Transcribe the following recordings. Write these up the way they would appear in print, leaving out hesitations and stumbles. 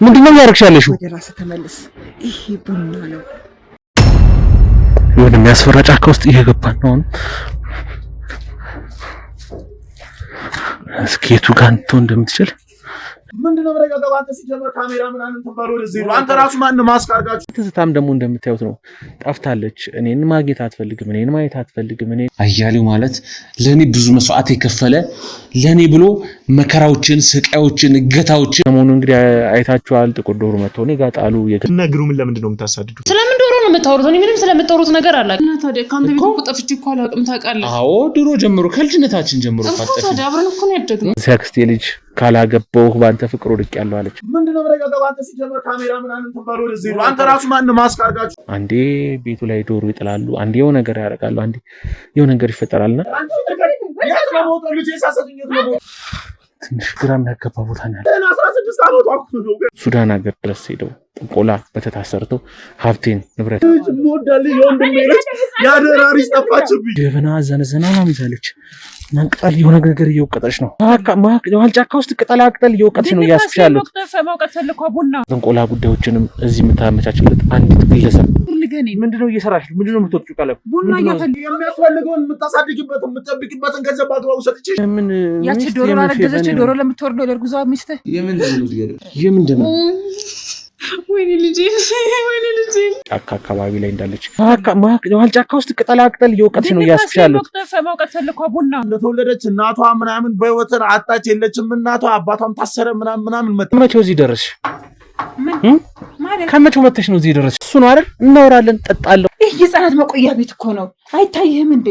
ምንድነው ያርክሻለሽ? ወደ ራስ ተመለስ። ይሄ ቡና ነው። የሆነ የሚያስፈራ ጫካ ውስጥ እየገባን ነው። እስኪቱ ጋር እንደምትችል ምንድነው መረጋጋት? አንተ ሲጀመር ካሜራ ምናምን ተባለ ወደዚህ ነው። አንተ ራሱ ማን ማስካርጋችሁ? ትዝታም ደግሞ እንደምታዩት ነው። ጠፍታለች። እኔን ማግኘት አትፈልግም። እኔን ማየት አትፈልግም። እኔ አያሌው ማለት ለኔ ብዙ መስዋዕት የከፈለ ለኔ ብሎ መከራዎችን፣ ስቃዮችን፣ እገታዎችን ሰሞኑን እንግዲህ አይታችኋል። ጥቁር ዶሮ መጥቶ እኔ ጋር ጣሉ። የነግሩ ምን ለምንድን ነው የምታሳድዱ? ስለምን ዶሮ ነው የምታወሩት? እኔ ምንም ስለምታወሩት ነገር አላውቅም። እና ታዲያ ካንተ ቤት እኮ ጠፍቼ እኮ አላውቅም። ታውቃለህ? አዎ ድሮ ጀምሮ ከልጅነታችን ጀምሮ ታጠፊ ታዲያ አብረን እኮ ነው ያደግነው። ሲያክስቴ ልጅ ካላገባው ባንተ ፍቅር ወድቅ ያለው አለች። ምንድነው መረጋጋት? አንተ ሲጀመር ካሜራ ምናምን ተባለ ወደዚህ ነው። አንተ ራሱ ማን ማስካርጋችሁ? አንዴ ቤቱ ላይ ዶሮ ይጥላሉ፣ አንዴ የሆነ ነገር ያደርጋሉ፣ አንዴ የሆነ ነገር ይፈጠራልና ትንሽ ግራ የሚያገባ ቦታ ነው ያለው። 16 ዓመቷ ነው። ሱዳን ሀገር ድረስ ሄደው ጥንቆላ በተታሰርተው ሀብቴን ንብረት ሞዳል የወንድሜ ልጅ ያደራሪስ ጠፋችብኝ። ጀበና ዘነዘና ነው ይዛለች። ቅጠል የሆነ ነገር እየወቀጠች ነው። ጫካ ውስጥ ቅጠል እየወቀጠች ነው እያስቻለሁ። ጥንቆላ ጉዳዮችንም እዚህ የምታመቻችለት አንዲት ግለሰብ ምንድነው እየሰራሽ? ምንድነው የምትወጪው? ቀለም ቡና የሚያስፈልገውን የምታሳድግበትን የምትጠብቅበትን ገንዘብ በአግባቡ ሰጥቼ ምን ያቺ ዶሮ አረገዘች። ዶሮ ለምትወርደው ለርጉዟ ሚስት የምንድነው ወይኔ ልጄ ጫካ አካባቢ ላይ እንዳለች ጫካ ውስጥ ቅጠል እየወቀጠች ነው እያስቻለሁ። መውቀት ፈልኳ ቡና እንደተወለደች እናቷ ምናምን በህይወት አጣች የለችም። እናቷ አባቷም ታሰረ ምናምን መቼው እዚህ ደረስሽ? ከመቼው መተሽ ነው እዚህ ደረስሽ? እሱ ነው አይደል? እናወራለን፣ ጠጣለሁ። ይህ የህፃናት መቆያ ቤት እኮ ነው። አይታይህም እንዴ?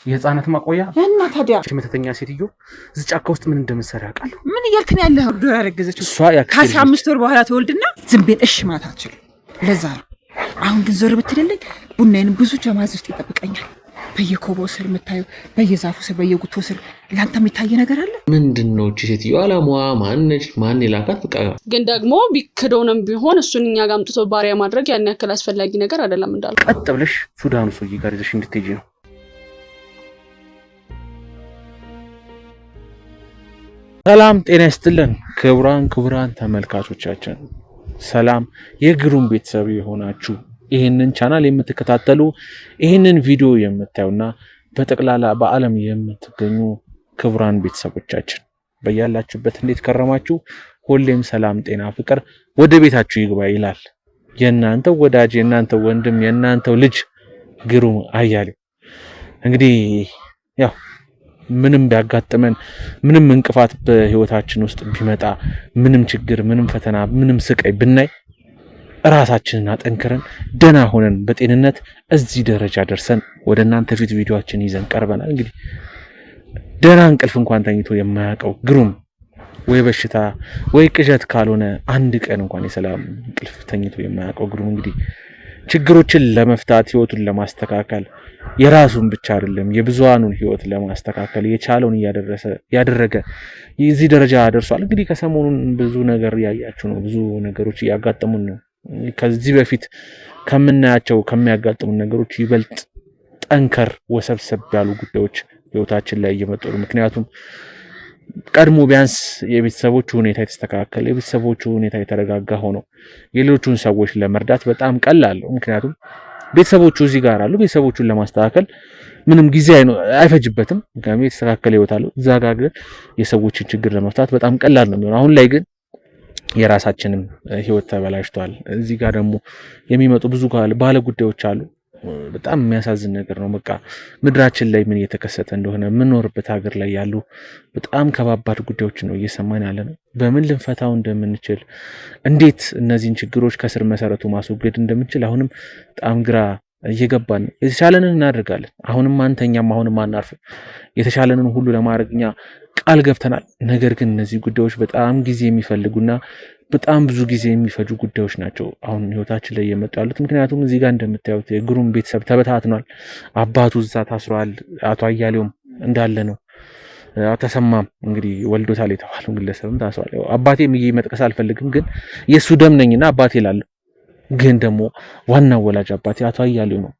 የህፃናት ማቆያ እና ታዲያ መተተኛ ሴትዮ እዚህ ጫካ ውስጥ ምን እንደምትሰራ ያውቃሉ። ምን እያልክ ነው ያለኸው? ዶሮ ያረገዘችው እሷ ከ15 ወር በኋላ ትወልድና ዝም ብለን እሺ ማለት አትችልም። ለዛ ነው አሁን ግን ዞር ብትልልኝ ቡናዬን ብዙ ጀማዝ ውስጥ ይጠብቀኛል። በየኮባው ስር የምታየው በየዛፉ ስር በየጉቶ ስር ለአንተ የሚታየ ነገር አለ። ምንድነው እቺ ሴትዮ አላማዋ? ማን የላካት? በቃ ግን ደግሞ ቢከደውንም ቢሆን እሱን እኛ ጋር አምጥቶ ባሪያ ማድረግ ያን ያክል አስፈላጊ ነገር አይደለም። እንዳልኩ ቀጥ ብለሽ ሱዳኑ ሰውዬ ጋር ይዘሽ እንድትሄጂ ነው። ሰላም ጤና ይስጥልን ክቡራን ተመልካቾቻችን፣ ሰላም የግሩም ቤተሰብ የሆናችሁ ይሄንን ቻናል የምትከታተሉ ይሄንን ቪዲዮ የምታዩና በጠቅላላ በአለም የምትገኙ ክቡራን ቤተሰቦቻችን በያላችሁበት እንዴት ከረማችሁ? ሁሌም ሰላም ጤና ፍቅር ወደ ቤታችሁ ይግባ ይላል የእናንተው ወዳጅ የእናንተው ወንድም የእናንተው ልጅ ግሩም አያሌው። እንግዲህ ያው ምንም ቢያጋጥመን ምንም እንቅፋት በህይወታችን ውስጥ ቢመጣ ምንም ችግር ምንም ፈተና ምንም ስቃይ ብናይ ራሳችንን አጠንክረን ደና ሆነን በጤንነት እዚህ ደረጃ ደርሰን ወደ እናንተ ፊት ቪዲዮአችን ይዘን ቀርበናል። እንግዲህ ደና እንቅልፍ እንኳን ተኝቶ የማያውቀው ግሩም ወይ በሽታ ወይ ቅዠት ካልሆነ አንድ ቀን እንኳን የሰላም እንቅልፍ ተኝቶ የማያውቀው ግሩም እንግዲህ ችግሮችን ለመፍታት ህይወቱን ለማስተካከል የራሱን ብቻ አይደለም የብዙሃኑን ህይወት ለማስተካከል የቻለውን ያደረገ እዚህ ደረጃ ደርሷል። እንግዲህ ከሰሞኑን ብዙ ነገር ያያችሁ ነው። ብዙ ነገሮች ያጋጠሙን ነው። ከዚህ በፊት ከምናያቸው ከሚያጋጥሙን ነገሮች ይበልጥ ጠንከር ወሰብሰብ ያሉ ጉዳዮች ህይወታችን ላይ እየመጡ ነው። ምክንያቱም ቀድሞ ቢያንስ የቤተሰቦቹ ሁኔታ የተስተካከለ የቤተሰቦቹ ሁኔታ የተረጋጋ ሆኖ የሌሎቹን ሰዎች ለመርዳት በጣም ቀላል ነው። ምክንያቱም ቤተሰቦቹ እዚህ ጋር አሉ። ቤተሰቦቹን ለማስተካከል ምንም ጊዜ አይፈጅበትም። ምክንያቱም የተስተካከለ ህይወት አለው። እዛ ጋር ግን የሰዎችን ችግር ለመፍታት በጣም ቀላል ነው የሚሆነው። አሁን ላይ ግን የራሳችንም ህይወት ተበላሽቷል። እዚህ ጋር ደግሞ የሚመጡ ብዙ ባለ ጉዳዮች አሉ። በጣም የሚያሳዝን ነገር ነው። በቃ ምድራችን ላይ ምን እየተከሰተ እንደሆነ የምንኖርበት ሀገር ላይ ያሉ በጣም ከባባድ ጉዳዮች ነው እየሰማን ያለ ነው። በምን ልንፈታው እንደምንችል እንዴት እነዚህን ችግሮች ከስር መሰረቱ ማስወገድ እንደምንችል አሁንም በጣም ግራ እየገባን ነው። የተሻለንን እናደርጋለን። አሁንም አንተኛም አሁንም አናርፍም። የተሻለንን ሁሉ ለማድረግ እኛ ቃል ገብተናል። ነገር ግን እነዚህ ጉዳዮች በጣም ጊዜ የሚፈልጉና በጣም ብዙ ጊዜ የሚፈጁ ጉዳዮች ናቸው አሁን ህይወታችን ላይ እየመጡ ያሉት። ምክንያቱም እዚህ ጋር እንደምታዩት የግሩም ቤተሰብ ተበታትኗል። አባቱ እዛ ታስሯል። አቶ አያሌውም እንዳለ ነው። ተሰማም እንግዲህ ወልዶታል የተባለው ግለሰብም ታስሯል። አባቴም መጥቀስ አልፈልግም፣ ግን የሱ ደም ነኝና አባቴ እላለሁ። ግን ደግሞ ዋናው ወላጅ አባቴ አቶ አያሌው ነው።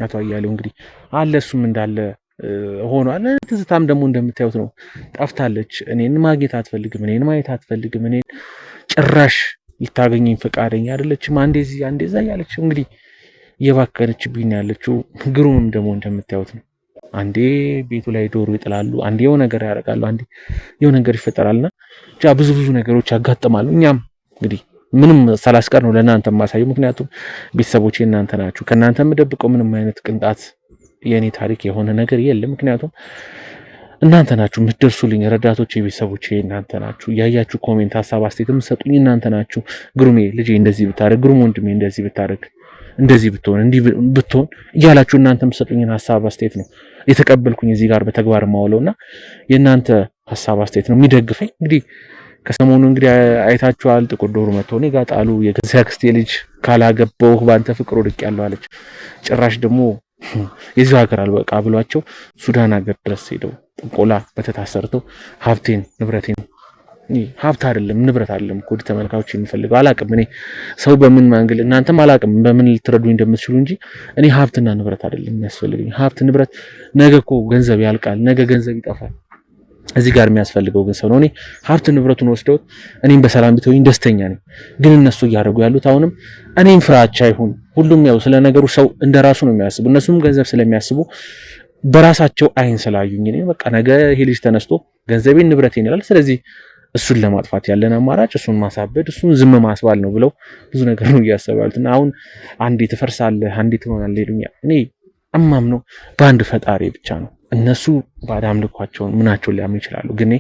አቶ አያሌው እንግዲህ አለ እሱም እንዳለ ሆኗል። ትዝታም ደግሞ እንደምታዩት ነው። ጠፍታለች። እኔን ማግኘት አትፈልግም። እኔን ማየት አትፈልግም። እኔን ጭራሽ ልታገኘኝ ፈቃደኛ አይደለችም። አንዴ እዚህ አንዴ እዛ ያለች እንግዲህ እየባከነችብኝ ያለችው። ግሩምም ደግሞ እንደምታዩት ነው። አንዴ ቤቱ ላይ ዶሮ ይጥላሉ፣ አንዴ የሆነ ነገር ያደርጋሉ፣ አንዴ የሆነ ነገር ይፈጠራልና ብቻ ብዙ ነገሮች ያጋጥማሉ። እኛም እንግዲህ ምንም ሳላስቀር ነው ለእናንተ ማሳየው፣ ምክንያቱም ቤተሰቦቼ እናንተ ናችሁ። ከእናንተ የምደብቀው ምንም አይነት ቅንጣት የኔ ታሪክ የሆነ ነገር የለም። ምክንያቱም እናንተ ናችሁ የምትደርሱልኝ ረዳቶቼ፣ ቤተሰቦቼ እናንተ ናችሁ። ያያችሁ ኮሜንት፣ ሀሳብ አስተያየት የምትሰጡኝ እናንተ ናችሁ። ግሩሜ ልጄ እንደዚህ ብታረግ፣ ግሩም ወንድሜ እንደዚህ ብታረግ፣ እንደዚህ ብትሆን፣ እንዲህ ብትሆን እያላችሁ እናንተ የምትሰጡኝን ሀሳብ አስተያየት ነው የተቀበልኩኝ እዚህ ጋር በተግባር ማውለውና የእናንተ ሀሳብ አስተያየት ነው የሚደግፈኝ። እንግዲህ ከሰሞኑ እንግዲህ አይታችኋል። ጥቁር ዶሮ መጥተው እኔ ጋር ጣሉ። የገዛ አክስቴ ልጅ ካላገባሁ በአንተ ፍቅር ወድቄያለሁ አለች። ጭራሽ ደግሞ የዚህ ሀገር አልበቃ ብሏቸው ሱዳን ሀገር ድረስ ሄደው ጥንቆላ በተታሰርተው ሀብቴን ንብረቴን ሀብት አይደለም ንብረት አይደለም እኮ ተመልካቾች የሚፈልገው አላቅም። እኔ ሰው በምን ማንግል እናንተም አላቅም በምን ልትረዱኝ እንደምትችሉ እንጂ እኔ ሀብትና ንብረት አይደለም የሚያስፈልገኝ። ሀብት ንብረት ነገ እኮ ገንዘብ ያልቃል፣ ነገ ገንዘብ ይጠፋል። እዚህ ጋር የሚያስፈልገው ግን ሰው ነው። እኔ ሀብት ንብረቱን ወስደውት እኔም በሰላም ቢተውኝ ደስተኛ ነኝ። ግን እነሱ እያደረጉ ያሉት አሁንም እኔም ፍራቻ ይሁን ሁሉም ያው ስለ ነገሩ ሰው እንደራሱ ነው የሚያስቡ። እነሱም ገንዘብ ስለሚያስቡ በራሳቸው አይን ስላዩኝ እኔ በቃ ነገ ይሄ ልጅ ተነስቶ ገንዘቤን ንብረቴን ይላል፣ ስለዚህ እሱን ለማጥፋት ያለን አማራጭ እሱን ማሳበድ፣ እሱን ዝም ማስባል ነው ብለው ብዙ ነገር ነው እያሰባሉትና አሁን አንዴ ትፈርሳለህ አንዴ ትሆናለህ ይሉኛል። እኔ እማምነው በአንድ ፈጣሪ ብቻ ነው። እነሱ ባዕድ አምልኳቸውን ምናቸውን ሊያምኑ ይችላሉ፣ ግን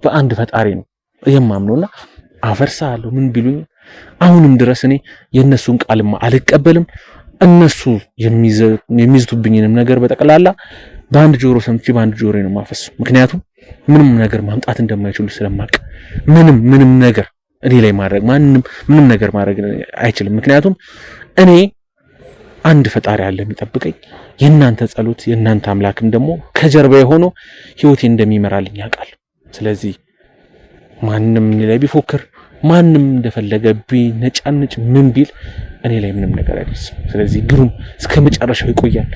በአንድ ፈጣሪ ነው የማምነውና አፈርሳለሁ ምን ቢሉኝ አሁንም ድረስ እኔ የእነሱን ቃልማ አልቀበልም። እነሱ የሚይዙብኝንም ነገር በጠቅላላ በአንድ ጆሮ ሰምቼ በአንድ ጆሮ ነው ማፈስ። ምክንያቱም ምንም ነገር ማምጣት እንደማይችሉ ስለማቅ ምንም ነገር እኔ ላይ ማድረግ ምንም ነገር ማድረግ አይችልም። ምክንያቱም እኔ አንድ ፈጣሪ አለ የሚጠብቀኝ። የእናንተ ጸሎት የእናንተ አምላክም ደግሞ ከጀርባ ሆኖ ህይወቴን እንደሚመራልኝ ያውቃል። ስለዚህ ማንም እኔ ላይ ቢፎክር ማንም እንደፈለገ ቢነጫንጭ ምን ቢል እኔ ላይ ምንም ነገር አይደርስም። ስለዚህ ግሩም እስከ መጨረሻው ይቆያል።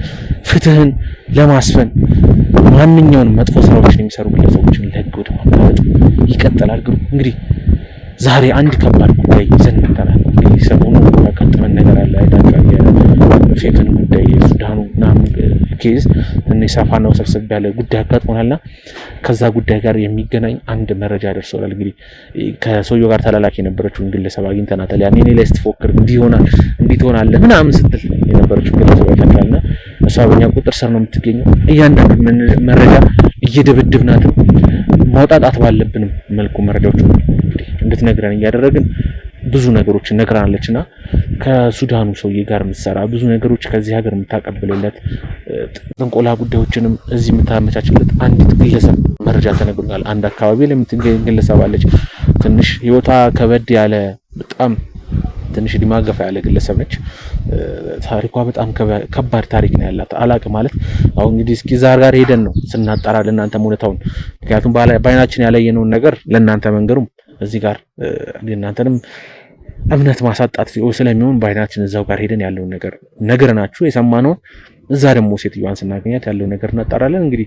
ፍትህን ለማስፈን ማንኛውንም መጥፎ ስራዎችን የሚሰሩ ግለሰቦችን ለህግ ወደ ማጋለጥ ይቀጥላል። ግሩም እንግዲህ ዛሬ አንድ ከባድ ጉዳይ ይዘን መጥተናል። እንግዲህ ሰሞኑን ያጋጠመን ነገር አለ አይታችኋል። የፌፈን ጉዳይ የሱዳኑ ምናምን ኬዝ ትንሽ ሰፋና ውስብስብ ያለ ጉዳይ አጋጥሞናልና ከዛ ጉዳይ ጋር የሚገናኝ አንድ መረጃ ደርሶናል። እንግዲህ ከሰውየው ጋር ተላላኪ የነበረችውን ግለሰብ አግኝተናታል። ያኔ እኔ ላይ ስትፎክር እንዲህ ይሆናል እንዲህ ትሆናለህ ምናምን ስትል የነበረችው ግለሰብ አይታችኋልና እሷ በእኛ ቁጥር ስር ነው የምትገኘው። እያንዳንዱ መረጃ እየደበደብናትም ማውጣጣት ባለብንም መልኩ መረጃዎቹ እንድትነግረን እያደረግን ብዙ ነገሮችን ነግራናለችና ከሱዳኑ ሰውዬ ጋር የምትሰራ ብዙ ነገሮች ከዚህ ሀገር የምታቀብልለት ጥንቆላ ጉዳዮችንም እዚህ የምታመቻችለት አንዲት ግለሰብ መረጃ ተነግሮናል። አንድ አካባቢ ላይ የምትገኝ ግለሰብ አለች። ትንሽ ህይወቷ ከበድ ያለ በጣም ትንሽ ዲማገፋ ያለ ግለሰብ ነች። ታሪኳ በጣም ከባድ ታሪክ ነው ያላት። አላቅ ማለት አሁን እንግዲህ እስኪ ዛር ጋር ሄደን ነው ስናጣራ ለእናንተ እውነታውን፣ ምክንያቱም በአይናችን ያላየነውን ነገር ለእናንተ መንገሩም እዚህ ጋር እናንተንም እምነት ማሳጣት ስለሚሆን በአይናችን እዛው ጋር ሄደን ያለውን ነገር ነግረናችሁ የሰማነውን እዛ ደግሞ ሴትዮዋን ስናገኛት ያለውን ነገር እናጣራለን። እንግዲህ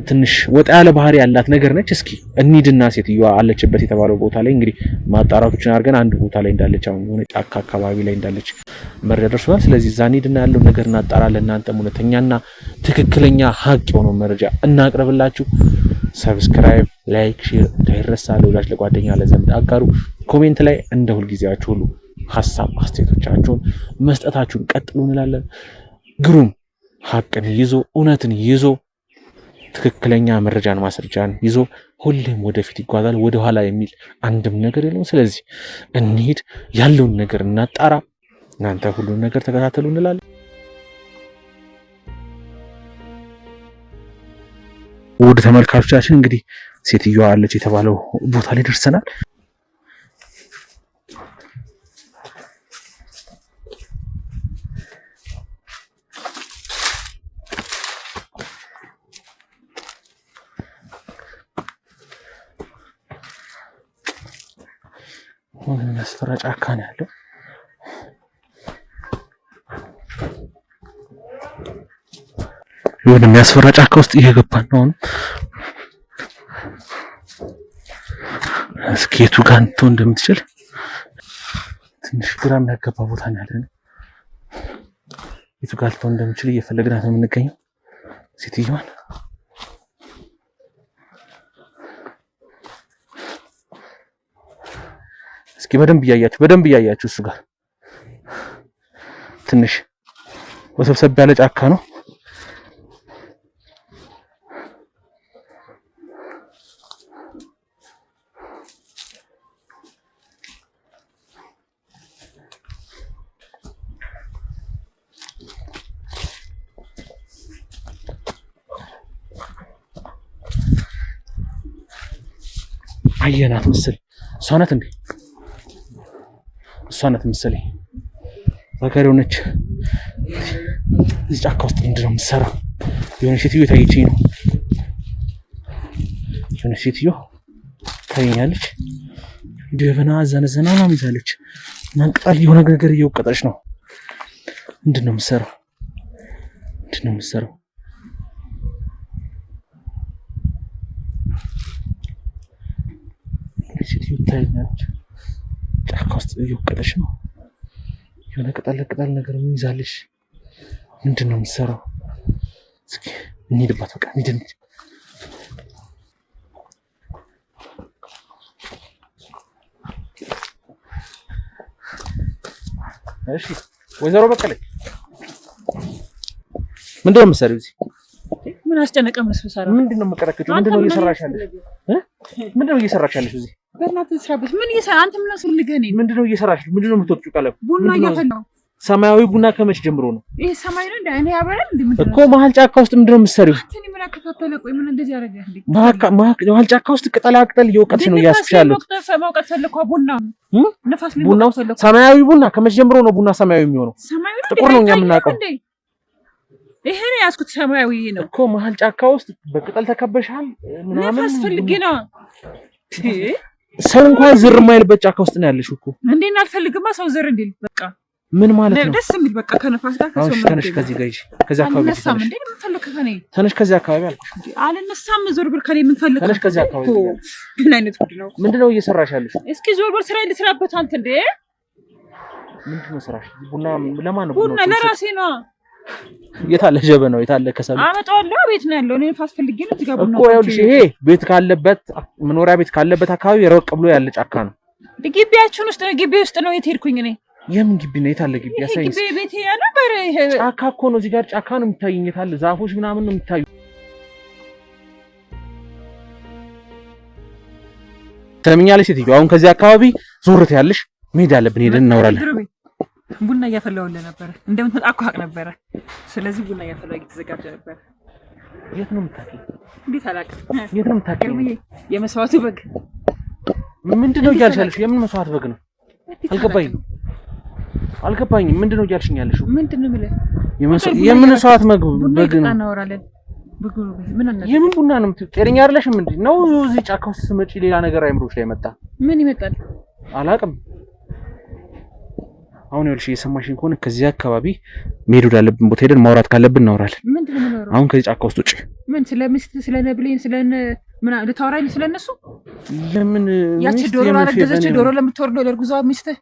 ትንሽ ወጣ ያለ ባህሪ ያላት ነገር ነች። እስኪ እንሂድና ሴትዮዋ አለችበት የተባለው ቦታ ላይ እንግዲህ ማጣራቶችን አድርገን አንድ ቦታ ላይ እንዳለች አሁን የሆነ ጫካ አካባቢ ላይ እንዳለች መረጃ ደርሶናል። ስለዚህ እዛ እንሂድና ያለውን ነገር እናጣራለን። እናንተም እውነተኛና ትክክለኛ ሀቅ የሆነው መረጃ እናቅርብላችሁ። ሰብስክራይብ፣ ላይክ፣ ሼር እንዳይረሳ። ለወዳጅ ለጓደኛ ለዘመድ አጋሩ። ኮሜንት ላይ እንደ ሁልጊዜያችሁ ሁሉ ሀሳብ አስተያየቶቻችሁን መስጠታችሁን ቀጥሉ እንላለን። ግሩም ሀቅን ይዞ እውነትን ይዞ ትክክለኛ መረጃን ማስረጃን ይዞ ሁሌም ወደፊት ይጓዛል። ወደኋላ የሚል አንድም ነገር የለውም። ስለዚህ እንሂድ፣ ያለውን ነገር እናጣራ። እናንተ ሁሉን ነገር ተከታተሉ እንላለን። ውድ ተመልካቾቻችን እንግዲህ ሴትዮዋ አለች የተባለው ቦታ ላይ ደርሰናል። የሚያስፈራ ጫካ ነው ያለው። የሆነ የሚያስፈራ ጫካ ውስጥ እየገባን ነው። እስኪ የቱ ጋር እንደምትችል ትንሽ ግራ የሚያጋባ ቦታ ነው ያለነው። የቱ ጋር ልትሆን እንደምችል እየፈለግናት ነው የምንገኘው ሴትዮዋን። እስኪ በደንብ እያያችሁ እሱ ጋር ትንሽ ወሰብሰብ ያለ ጫካ ነው። አየናት መሰለኝ። እሷ ናት እንዴ? እሷ ናት መሰለኝ። ዛጋሪው ነች። እዚህ ጫካ ውስጥ ምንድን ነው የምትሰራው? የሆነ ሴትዮ ታየችኝ ነው። የሆነ ሴትዮ ታየኛለች። ጀበና ዘነዘና ምናምን ይዛለች እና ቅጠል የሆነ ነገር እየወቀጠች ነው። ምንድን ነው የምትሰራው? ሴትዮ ታየኛለች። ጫካ ውስጥ እየወቀጠች ነው። የሆነ ቅጠል ነገር ምን ይዛለች? ምንድን ነው የምትሰራው? እስኪ እንሂድባት። በቃ እንሂድ። እሺ ወይዘሮ በቀለች ምንድን ነው የምትሰሪው እዚህ? ምን አስጨነቀም? መስፈሳራ ምንድን ነው የምትቀረክችው? ምንድን ነው እየሰራሽ ያለሽ እዚህ? በእናትህ ስራበት። ምን እየሰራ አንተ? ምን አስፈልገህ ነው? ምንድን ነው እየሰራሽ? ምንድን ነው የምትወጪው? ቀለም ቡና እያፈላሁ። ሰማያዊ ቡና ከመቼ ጀምሮ ነው? ይሄ ሰማይ ነው እንዴ? እኔ ያበራል እንዴ? ምንድን ነው እኮ መሀል ጫካ ውስጥ ምንድን ነው የምትሰሪው? እኔ ምን አከታተለ? ቆይ ምን እንደዚህ ያደርጋል እንዴ? መሀል ጫካ ውስጥ ቅጠል እየወቀጥሽ ነው እያስቻለሁ። መውቀጥ ፈለኩ። ቡና ነፋስ ላይ ቡና ፈለኩ። ሰማያዊ ቡና ከመቼ ጀምሮ ነው ቡና ሰማያዊ የሚሆነው? ሰማያዊ ነው ጥቁር ነው እኛ የምናውቀው። ይሄ ነው ያስኩት። ሰማያዊ ነው እኮ መሀል ጫካ ውስጥ በቅጠል ተከበሻል ምናምን። ነፋስ ፈልጌ ነው። ሰው እንኳን ዝር የማይልበት ጫካ ውስጥ ነው ያለሽው እኮ። እንዴት አልፈልግማ ሰው ዝር እንዲል። በቃ ምን ማለት ነው? ደስ የሚል በቃ ከነፋስ ጋር ከሰው ነው። ተነሽ ከዚህ ጋር ይዤ ከዚህ አካባቢ አልነሳም። እንዴ ምን ፈልገህ ከኔ? ተነሽ ከዚህ አካባቢ አልኩሽ። አልነሳም። ዞር ብር ከኔ ምን ፈልገህ? ተነሽ ከዚህ አካባቢ። ምን አይነት ጉድ ነው? ምንድነው እየሰራሽ ያለሽው? እስኪ ዞር ብር ስራ ልስራበት። አንተ እንዴ ምንድነው ስራሽ? ቡና ለማን ነው? ቡና ለራሴ ነው። የታለ ጀበናው? የታለ ከሰል? አመጣዋለሁ። ቤት ነው ያለው። እኔ ንፋስ ፈልጌ ነው እዚህ ጋር ቡና እኮ ይኸውልሽ፣ ይሄ ቤት ካለበት መኖሪያ ቤት ካለበት አካባቢ ረቅ ብሎ ያለ ጫካ ነው። ግቢያችን ውስጥ ነው። ግቢ ውስጥ ነው። የት ሄድኩኝ እኔ? የምን ግቢ ነው? የታለ ግቢ? ያሳይኝ። ግቢ ቤት ነበር። ይሄ ጫካ እኮ ነው። እዚህ ጋር ጫካ ነው የሚታየኝ። የታለ ዛፎች ምናምን ነው የሚታዩ። ሰምኛለሽ ሴትዮ፣ አሁን ከዚህ አካባቢ ዞርት ያለሽ መሄድ አለብን። ሄደን እናወራለን። ቡና እያፈላሁልህ ነበር። እንደምትመጣ እኮ አውቅ ነበረ። ስለዚህ ቡና እያፈላሁ እየተዘጋጀ ነበር። የት ነው የምታውቂው? እንዴት አላውቅም? የት ነው የምታውቂው? የመስዋዕቱ በግ ምንድን ነው እያልሽ ያለሽው? የምን መስዋዕት በግ ነው? አልገባኝም። ምንድን ነው እያልሽኝ ያለሽው? ምንድን ነው የምልህ? የምን መስዋዕት በግ ነው? እናወራለን። የምን ቡና ነው? ጤነኛ አይደለሽም እንዴ? ነው እዚህ ጫካ ውስጥ ስትመጪ ሌላ ነገር አይምሮሽ ላይ መጣ? ምን ይመጣል? አላውቅም። አሁን ይኸውልሽ እየሰማሽኝ ከሆነ ከዚህ አካባቢ መሄድ ወዳለብን ቦታ ሄደን ማውራት ካለብን እናወራለን። ምንድን ነው የምናወራው? አሁን ከዚህ ጫካ ውስጥ ውጪ። ምን ስለሚስት ስለነብሌን ስለነ ምን ልታወራኝ? ስለነሱ ለምን? ያቺ ዶሮ አረገዘች። ዶሮ ለምትወርደው ለእርጉዟ ሚስትህ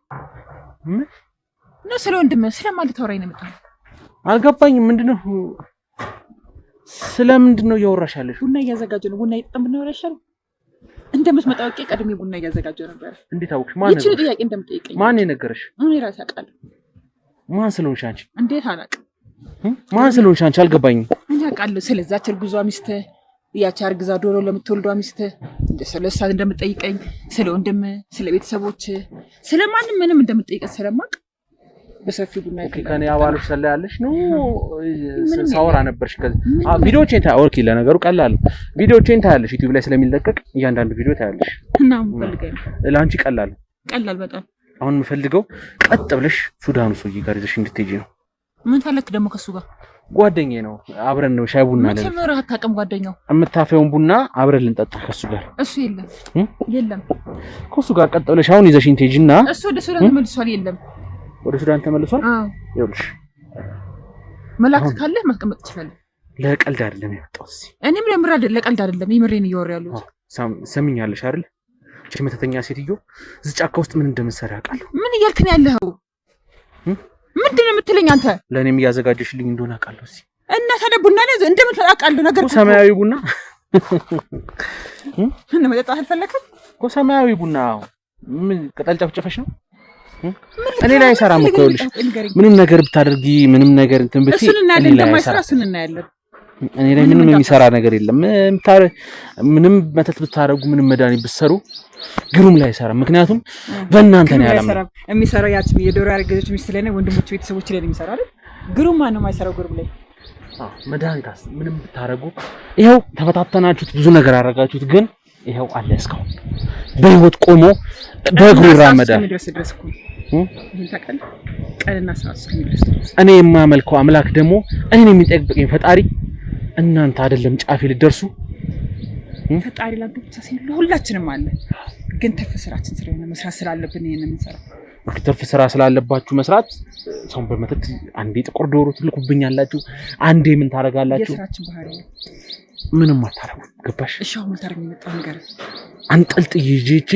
ነው። ስለ ወንድምህ ስለማን ልታወራኝ ነው የመጣው? አልገባኝም። ምንድነው? ስለምንድን ነው እያወራሽ ያለሽ? ቡና እያዘጋጀ ነው። ቡና እየጠጣን ብናወራ ይሻላል። እንደምትመጣ አውቄ ቀድሜ ቡና እያዘጋጀ ነበር። እንዴት አውቅሽ? ማን ነው? ይቺ ጥያቄ እንደምትጠይቀኝ ማን የነገረሽ? እኔ ራሴ አውቃለሁ። ማን ስለሆንሽ አንቺ? እንዴት አላውቅም? ማን ስለሆንሽ አንቺ? አልገባኝም። እኔ አውቃለሁ። ስለዛች እርጉዟ ሚስትህ፣ ያቺ አርግዛ ዶሮ ለምትወልዷ ሚስትህ፣ ስለሷ እንደምትጠይቀኝ፣ ስለ ወንድም፣ ስለ ቤተሰቦች፣ ስለማንም ምንም እንደምትጠይቀኝ ስለማውቅ በሰፊው ቡና ከኔ አባሎች ሰላያለሽ ነው ሳወራ ነበርሽ። ከዚህ ቪዲዮዎችን ኦኬ፣ ለነገሩ ቀላል ነው። ቪዲዮዎችን ታያለሽ ዩቲዩብ ላይ ስለሚለቀቅ እያንዳንዱ ቪዲዮ ታያለሽ እና ፈልገኝ ለአንቺ ቀላል በጣም። አሁን የምፈልገው ቀጥ ብለሽ ሱዳኑ ሰውዬ ጋር ይዘሽ እንድትሄጂ ነው። ምን ፈለክ ደግሞ ከሱ ጋር? ጓደኛዬ ነው፣ አብረን ነው ሻይ ቡና አለን። ምን ረሃት ታቀም ጓደኛው የምታፈውን ቡና አብረን ልንጠጣ ከሱ ጋር። እሱ የለም ከሱ ጋር ቀጥ ብለሽ አሁን ይዘሽ እንድትሄጂና እሱ ወደ ሱዳን ተመልሷል። የለም ወደ ሱዳን ተመልሷል። ይኸውልሽ መላክ ካለህ ማስቀመጥ ትችላለህ። ለቀልድ አይደለም የመጣሁት እዚህ። እኔም ለምራ ለቀልድ አይደለም፣ ይምሬን እያወራ ያሉት ሰሚኛለሽ አይደል? መተተኛ ሴትዮ እዚህ ጫካ ውስጥ ምን እንደምትሰራ አውቃለሁ። ምን እያልክ ነው ያለኸው? ምንድነው የምትለኝ አንተ? ለእኔም እያዘጋጀሽልኝ እንደሆነ አውቃለሁ። እዚህ እና ታዲያ ቡና ላይ እንደምትመጣ አውቃለሁ። ነገር ሰማያዊ ቡና ምን መጠጣት አልፈለክም እኮ? ሰማያዊ ቡና ምን ቅጠል ጨፍጨፈሽ ነው? እኔ ላይ አይሰራም እኮ። ይኸውልሽ ምንም ነገር ብታደርጊ ምንም ነገር እንትን ብትይ እኔ ላይ አይሰራ። እሱን እናያለን። እኔ ላይ ምንም የሚሰራ ነገር የለም። ምንም መተት ብታረጉ ምንም መድኃኒት ብትሰሩ ግሩም ላይ አይሰራ። ምክንያቱም በእናንተ ነው ያለም የሚሰራው። ያቺ የዶሮ ያረገዘች ሚስት ላይ ነው፣ ወንድሞቹ ቤተሰቦች ላይ ነው የሚሰራው አይደል? ግሩም ማን ነው የማይሰራው? ግሩም ላይ መድኃኒት ምንም ብታረጉ ይኸው ተፈታተናችሁት፣ ብዙ ነገር አረጋችሁት፣ ግን ይኸው አለ እስካሁን በህይወት ቆሞ በእግሩ ይራመዳል። እኔ የማመልከው አምላክ ደግሞ እኔን የሚጠብቀኝ ፈጣሪ እናንተ አይደለም ጫፌ ልደርሱ ፈጣሪ ላንተ ብቻ ሲል ሁላችንም አለ። ግን ትርፍ ስራችን ስለሆነ መስራት ስላለብን ይሄንን እንሰራ። ትርፍ ስራ ስላለባችሁ መስራት ሰውን በመተት አንዴ ጥቁር ዶሮ ትልኩብኛላችሁ፣ አንዴ ምን ታረጋላችሁ? የስራችን ባህሪ ነው። ምንም አታረጉ። ገባሽ? እሺ አሁን ታረግ የሚመጣው ነገር አንጠልጥዬ ይዤ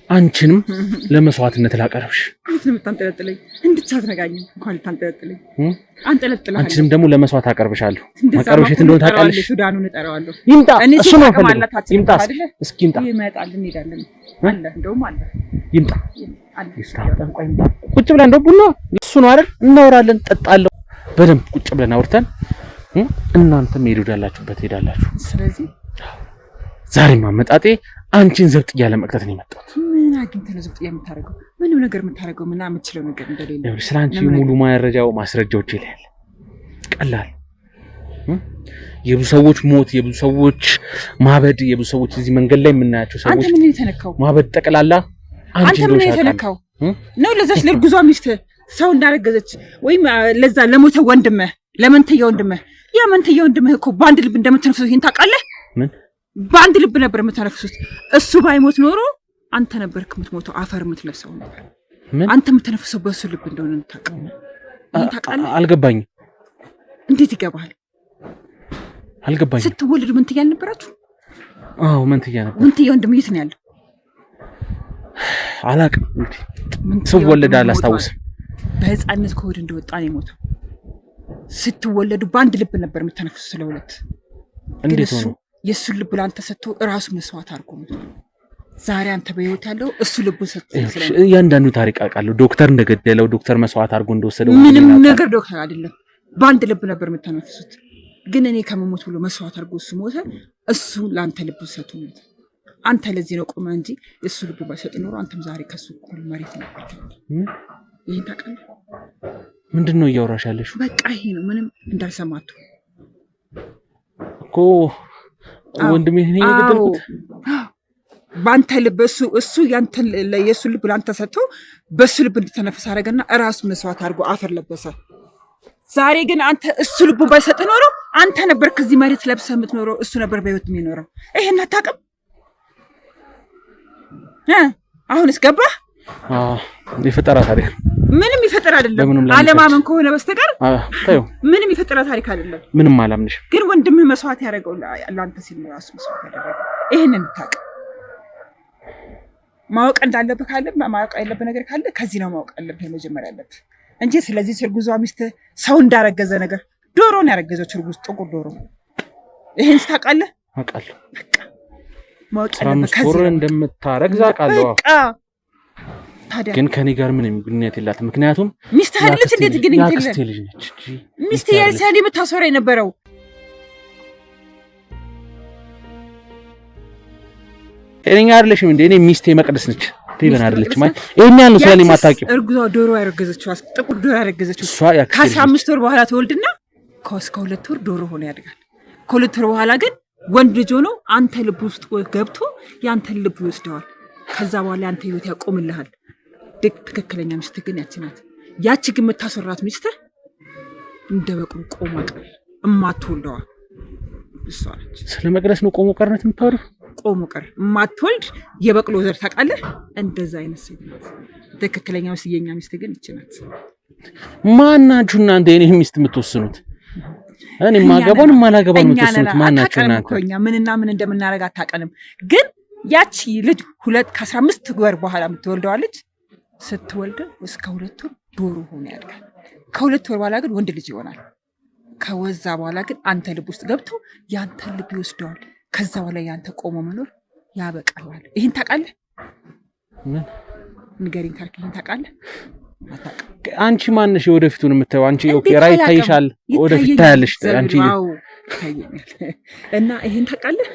አንቺንም ለመስዋዕትነት ላቀርብሽ። እንዴት ነው የምታንጠለጥለኝ? እንድትሳትነጋኝ እንኳን ልታንጠለጥለኝ አንጠለጥልሃለሁ። አንቺንም ደግሞ ለመስዋዕት አቀርብሻለሁ። ማቀርብሽ የት እንደሆነ ታውቃለሽ? ሱዳኑን እጠራዋለሁ። ይምጣ። እሱ ነው ፈልገው። ይምጣ። እስኪ ይምጣ። ይመጣል። እንሄዳለን። አለ እንደውም አለ። ይምጣ። ይስታጣን። ቆይ ይምጣ። ቁጭ ብለን እንደው ቡና እሱ ነው አይደል? እናወራለን። ጠጣለሁ። በደንብ ቁጭ ብለን አውርተን እናንተም ሄዳላችሁበት ሄዳላችሁ። ስለዚህ ዛሬ ማመጣጤ አንቺን ዘብጥ ያለ መቅጠት ነው የመጣሁት። ምን አግኝተህ ነው ዘብጥ የምታረገው? ምንም ነገር የምታረገው ምን የምትችለው ነገር እንደሌለ ነው። ስላንቺ ሙሉ ማስረጃዎች ይላል። ቀላል የብዙ ሰዎች ሞት፣ የብዙ ሰዎች ማበድ፣ የብዙ ሰዎች እዚህ መንገድ ላይ የምናያቸው ሰዎች አንተ ምን የተነካው ማበድ ጠቅላላ አንተ ምን የተነካው ነው? ለዛች ለርጉዟ ሚስት ሰው እንዳረገዘች ወይም ለዛ ለሞተ ወንድምህ ለመንተያ ወንድምህ ያ መንተያ ወንድምህ እኮ በአንድ ልብ እንደምትነፍሰው ይሄን ታውቃለህ? ምን በአንድ ልብ ነበር የምትነፍሱት። እሱ ባይሞት ኖሮ አንተ ነበርክ የምትሞተው፣ አፈር የምትለብሰው ነበር። አንተ የምትነፍሰው በእሱ ልብ እንደሆነ ታውቃለህ? አልገባኝም። እንዴት ይገባሃል? አልገባኝም። ስትወልዱ መንትያ አልነበራችሁ? አዎ መንትያ ነበር። መንትያ ወንድም የት ነው ያለው? አላውቅም። ስወለድ አላስታውስም። በህፃነት ከሆድ እንደወጣ ነው የሞተው። ስትወለዱ በአንድ ልብ ነበር የምትነፍሱት ስለሁለት። እንዴት ሆኖ የእሱን ልብ ለአንተ ሰጥቶ እራሱ መስዋዕት አድርጎ ነው ዛሬ አንተ በህይወት ያለው። እሱ ልቡን ሰጥቶ እያንዳንዱ ታሪክ አውቃለሁ። ዶክተር እንደገደለው፣ ዶክተር መስዋዕት አድርጎ እንደወሰደው ምንም ነገር ዶክተር አይደለም። በአንድ ልብ ነበር የምትነፍሱት። ግን እኔ ከመሞት ብሎ መስዋዕት አድርጎ እሱ ሞተ። እሱ ለአንተ ልቡን ሰጥቶ ሞተ። አንተ ለዚህ ነው ቆመ እንጂ የእሱ ልብ ባይሰጥ ኖሮ አንተም ዛሬ ከሱ እኩል መሬት ነበር። ይህን ታውቃለህ? ምንድን ነው እያወራሽ ያለሽው? በቃ ይሄ ነው። ምንም እንዳልሰማቱ እኮ ወንድሜ ነው የገደልኩት። በአንተ ልብ እሱ ያንተ የእሱ ልብ ለአንተ ሰጥቶ በእሱ ልብ እንድትነፍስ አደረገና እራሱ መስዋዕት አድርጎ አፈር ለበሰ። ዛሬ ግን አንተ እሱ ልቡ ባይሰጥ ኖሮ አንተ ነበር ከዚህ መሬት ለብሰህ የምትኖረው፣ እሱ ነበር በህይወት የሚኖረው። ይሄን አታውቅም? አሁንስ ገባህ? የፈጠራ ታሪክ ምንም ይፈጠር አይደለም። አለማመን ከሆነ በስተቀር ምንም ይፈጠራ ታሪክ አይደለም። ምንም አላምንሽም። ግን ወንድምህ መስዋዕት ያደረገው ለአንተ ሲል ራሱ መስዋዕት ያደረገው ይሄንን ታውቅ። ማወቅ እንዳለብህ ካለ ማወቅ ያለብህ ነገር ካለ ከዚህ ነው ማወቅ ያለብህ መጀመሪያ ያለብህ እንጂ ስለዚህ እርጉዟ ሚስት ሰው እንዳረገዘ ነገር ዶሮን ያረገዘች እርጉዝ ጥቁር ዶሮ ይሄን ታውቃለህ? አውቃለሁ። በቃ ማወቅ ያለብህ ከዚህ ነው እንደምታረግዝ አውቃለሁ። በቃ ታዲያ ግን ከኔ ጋር ምንም ግንኙነት የላትም። ምክንያቱም ሚስት አይደለች። እንዴት ግንኙነት የለም? ያክስቴ ልጅ ነች እንጂ ሚስት ያልሰሪ የምታስወራ የነበረው እኔኛ አይደለሽም እንዴ? እኔ ሚስቴ መቅደስ ነች። ቴበን አይደለች ማለት ይሄን ያለው ስለኔ ማታውቂው። እርጉዟ ዶሮ ያረገዘችው ጥቁር ዶሮ ያረገዘችው እሷ ያክስቴ ከ15 ወር በኋላ ትወልድና ከ2 ወር ዶሮ ሆኖ ያድጋል። ከ2 ወር በኋላ ግን ወንድ ልጅ ሆኖ አንተ ልብ ውስጥ ገብቶ ያንተን ልብ ይወስደዋል። ከዛ በኋላ አንተ ህይወት ያቆምልሃል። ትክክለኛ ሚስት ግን ያቺ ናት። ያቺ ግን የምታስወራት ሚስት እንደ በቅሎ ቆማ ቀር እማትወልደዋ እሷ ነች። ስለ መቅደስ ነው ቆሞ ቀርነት የምታወሪው? ቆሞ ቀር እማትወልድ የበቅሎ ዘር ታውቃለህ? እንደዛ አይነት ሴት ናት ትክክለኛ ሚስት። የኛ ሚስት ግን ይቺ ናት። ማናችሁ እናንተ የኔ ሚስት የምትወስኑት? እኔ ማገባውን ማላገባውን የምትወስኑት ማናችሁ እናንተ? እኛ ምንና ምን እንደምናረግ አታውቀንም። ግን ያቺ ልጅ 2 ከ15 ወር በኋላ የምትወልደዋ ልጅ ስትወልድ እስከ 2 ወር ዶሮ ሆኖ ያድጋል። ከ2 ወር በኋላ ግን ወንድ ልጅ ይሆናል። ከወዛ በኋላ ግን አንተ ልብ ውስጥ ገብቶ ያንተ ልብ ይወስደዋል። ከዛ በኋላ ያንተ ቆሞ መኖር ያበቃዋል። ይሄን ታውቃለህ? ምን ንገሪኝ ካልክ ይሄን ታውቃለህ? አንቺ ማንሽ የወደፊቱን የምታየው? አንቺ ኦኬ ራይ ታይሻል፣ ወደፊት ታያለሽ አንቺ። አዎ ታየኛል። እና ይሄን ታውቃለህ?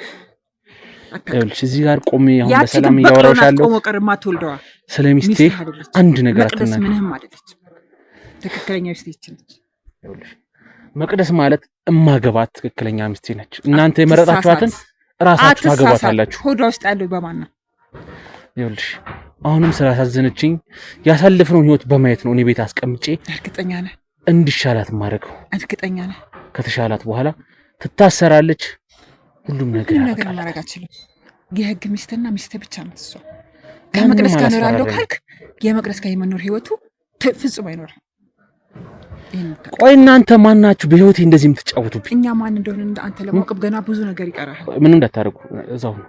አታውቅልሽ። እዚህ ጋር ቆሜ አሁን በሰላም እያወራሻለሁ። ቆሞ ቀርማ ትወልደዋ ስለሚስቴ አንድ ነገር አትናገር። ምንም አይደለች። ትክክለኛ ሚስቴ ነች። መቅደስ ማለት እማገባት ትክክለኛ ሚስቴ ነች። እናንተ የመረጣችኋትን ራሳችሁ ታገባታላችሁ። ሆዷ ውስጥ ያለው በማን ነው? ይኸውልሽ አሁንም ስላሳዘነችኝ ያሳለፍነውን ህይወት በማየት ነው እኔ ቤት አስቀምጬ እርግጠኛ ነህ እንዲሻላት ማድረግ። እርግጠኛ ነህ ከተሻላት በኋላ ትታሰራለች። ሁሉም ነገር ማድረግ አችልም። የህግ ሚስትና ሚስት ብቻ ነው እሷ። ከመቅደስ ጋር እኖራለሁ ካልክ የመቅደስ ጋር የመኖር ህይወቱ ፍጹም አይኖርም። ቆይ እናንተ ማን ናችሁ በህይወቴ እንደዚህ የምትጫወቱብኝ? እኛ ማን እንደሆነ አንተ ለማወቅ ገና ብዙ ነገር ይቀራል። ምንም እንዳታረጉ እዛው ነው።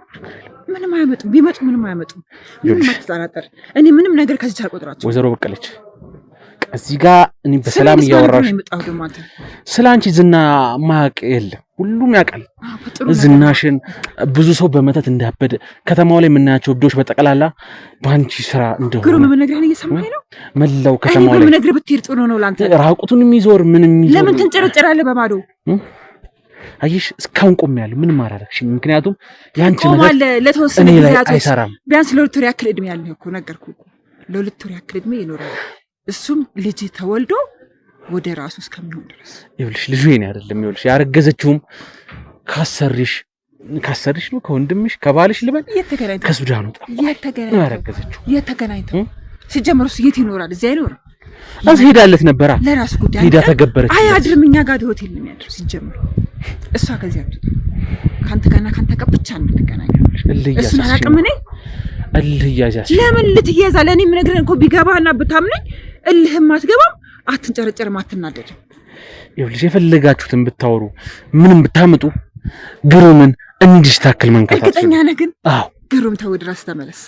ምንም አያመጡም። ቢመጡ ምንም አያመጡም። ምንም አትጠራጠር። እኔ ምንም ነገር ከዚህ አልቆጥራቸው። ወይዘሮ በቀለች እዚህ ጋር እኔ በሰላም እያወራሽ ስላንቺ ዝና ማያውቅ የለም። ሁሉም ያውቃል ዝናሽን። ብዙ ሰው በመተት እንዳበደ ከተማው ላይ የምናያቸው እብዶች በጠቅላላ ባንቺ ስራ እንደሆነ ግሩም በመነግረን እየሰማኸኝ ነው። መላው ከተማው ላይ በመነግረህ ብትሄድ ጥሩ ነው ላንተ። ራቁቱን የሚዞር ምንም የሚዞር ለምን ትንጨረጨራለህ በማዶ? አየሽ እስካሁን ቆሜያለሁ። ምንም አላደረግሽም። ምክንያቱም ያንቺ ነገር ለተወሰነ ጊዜ አይሰራም። ቢያንስ ለ2 ወር ያክል እድሜ ያለህ እኮ ነገርኩህ እኮ ለ2 ወር ያክል እድሜ ይኖራል። እሱም ልጅ ተወልዶ ወደ ራሱ እስከሚሆን ድረስ ይኸውልሽ ልጁ የኔ አይደለም። ይኸውልሽ ያረገዘችውም ካሰርሽ ነው ከወንድምሽ ከባልሽ ልበል ከሱዳን ወጣ ያረገዘችው የተገናኝተው ሲጀምሩስ የት ይኖራል? እዚህ አይኖርም። እዚህ ሄዳለት ነበራ ለራሱ ጉዳይ ሄዳ ተገበረች። አያድርም። እኛ ጋር ሆቴል ነው የሚያድረው ሲጀምሩ። እሷ ከዚህ አትወጣ ካንተ ጋርና ካንተ ጋር ብቻ ነው የምትገናኘው። እሱን አላውቅም እኔ እልህያዛሽ ለምን ልትያዛለህ? እኔ የምነግርህን እኮ ቢገባህና ብታምነኝ እልህም አትገባም፣ አትንጨረጨርም፣ አትናደድም። ይኸውልሽ የፈለጋችሁትን ብታወሩ ምንም ብታመጡ ግሩምን እንዲስተካከል መንካታችሁ። እርግጠኛ ነህ ግን? አዎ ግሩም ተው ድረስ ተመለስ።